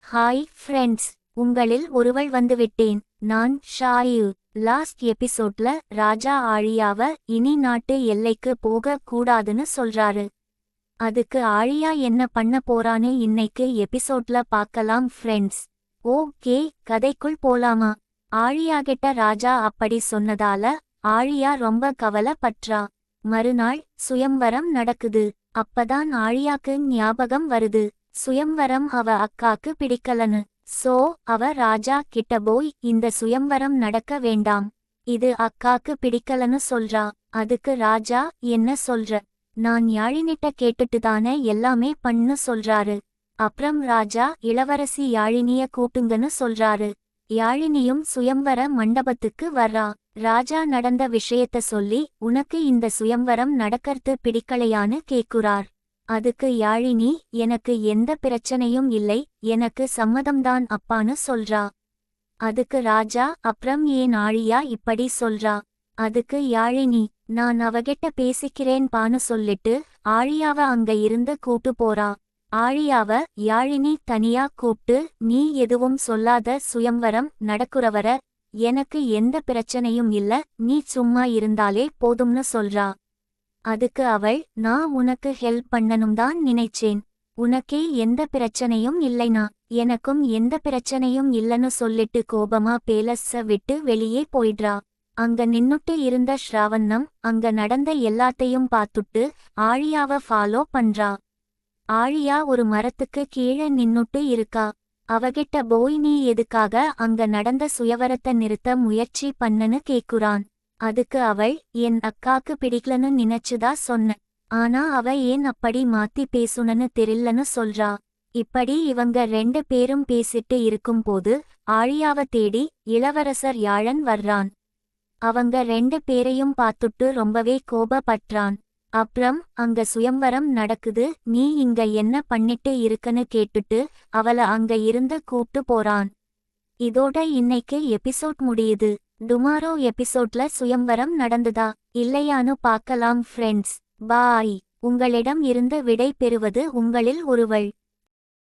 Hi friends, உங்களில் ஒருவள் வந்துவிட்டேன். நான் ஷாயு. லாஸ்ட் எபிசோட்ல ராஜா ஆழியாவ இனி நாட்டு எல்லைக்கு போக கூடாதுன்னு சொல்றாரு. அதுக்கு ஆழியா என்ன பண்ண போறான்னு இன்னைக்கு எபிசோட்ல பார்க்கலாம் ஃப்ரெண்ட்ஸ். ஓகே, கதைக்குள் போலாமா? ஆழியாகிட்ட ராஜா அப்படி சொன்னதால ஆழியா ரொம்ப கவலைப்பட்றா. மறுநாள் சுயம்வரம் நடக்குது. அப்பதான் ஆழியாக்கு ஞாபகம் வருது, சுயம்வரம் அவ அக்காக்கு பிடிக்கலன்னு. சோ அவ ராஜா கிட்ட போய் இந்த சுயம்வரம் நடக்க வேண்டாம், இது அக்காக்கு பிடிக்கலன்னு சொல்றா. அதுக்கு ராஜா என்ன சொல்ற, நான் யாழினிட்ட கேட்டுட்டுதானே எல்லாமே பண்ணு சொல்றாரு. அப்புறம் ராஜா இளவரசி யாழினிய கூட்டுங்கன்னு சொல்றாரு. யாழினியும் சுயம்வர மண்டபத்துக்கு வர்றா. ராஜா நடந்த விஷயத்த சொல்லி உனக்கு இந்த சுயம்வரம் நடக்கறது பிடிக்கலையான்னு கேக்குறார். அதுக்கு யாழினி எனக்கு எந்த பிரச்சனையும் இல்லை, எனக்கு சம்மதம்தான் அப்பான்னு சொல்றா. அதுக்கு ராஜா அப்புறம் ஏன் ஆழியா இப்படி சொல்றா? அதுக்கு யாழினி நான் அவகிட்ட பேசிக்கிறேன் பான்னு சொல்லிட்டு ஆழியாவ அங்க இருந்து கூட்டு போறா. ஆழியாவ யாழினி தனியா கூப்பிட்டு நீ எதுவும் சொல்லாத, சுயம்வரம் நடக்குறவர எனக்கு எந்த பிரச்சனையும் இல்ல, நீ சும்மா இருந்தாலே போதும்னு சொல்றா. அதுக்கு அவள் நான் உனக்கு ஹெல்ப் பண்ணணும்தான் நினைச்சேன், உனக்கே எந்த பிரச்சனையும் இல்லைனா எனக்கும் எந்த பிரச்சனையும் இல்லைன்னு சொல்லிட்டு கோபமா பேலஸ விட்டு வெளியே போயிடுறா. அங்க நின்னுட்டு இருந்த ஸ்ராவண்ணம் அங்க நடந்த எல்லாத்தையும் பார்த்துட்டு ஆழியாவ ஃபாலோ பண்றா. ஆழியா ஒரு மரத்துக்கு கீழே நின்னுட்டு இருக்கா. அவகிட்ட போய் நீ எதுக்காக அங்க நடந்த சுயவரத்தை நிறுத்த முயற்சி பண்ணனு கேக்குறான். அதுக்கு அவள் என் அக்காக்கு பிடிக்கலன்னு நினைச்சுதா சொன்ன, ஆனா அவ ஏன் அப்படி மாத்தி பேசுனன்னு தெரிலன்னு சொல்றா. இப்படி இவங்க ரெண்டு பேரும் பேசிட்டு இருக்கும்போது ஆழியாவ தேடி இளவரசர் யாழன் வர்றான். அவங்க ரெண்டு பேரையும் பார்த்துட்டு ரொம்பவே கோபப்பட்றான். அப்புறம் அங்க சுயம்வரம் நடக்குது, நீ இங்க என்ன பண்ணிட்டு இருக்கன்னு கேட்டுட்டு அவள அங்க இருந்து கூப்பிட்டு போறான். இதோட இன்னைக்கு எபிசோட் முடியுது. டுமாரோ எபிசோட்ல சுயம்வரம் நடந்துதா இல்லையான்னு பார்க்கலாம் ஃப்ரெண்ட்ஸ். பாய். உங்களிடம் இருந்து விடை பெறுவது உங்களில் ஒருவள்.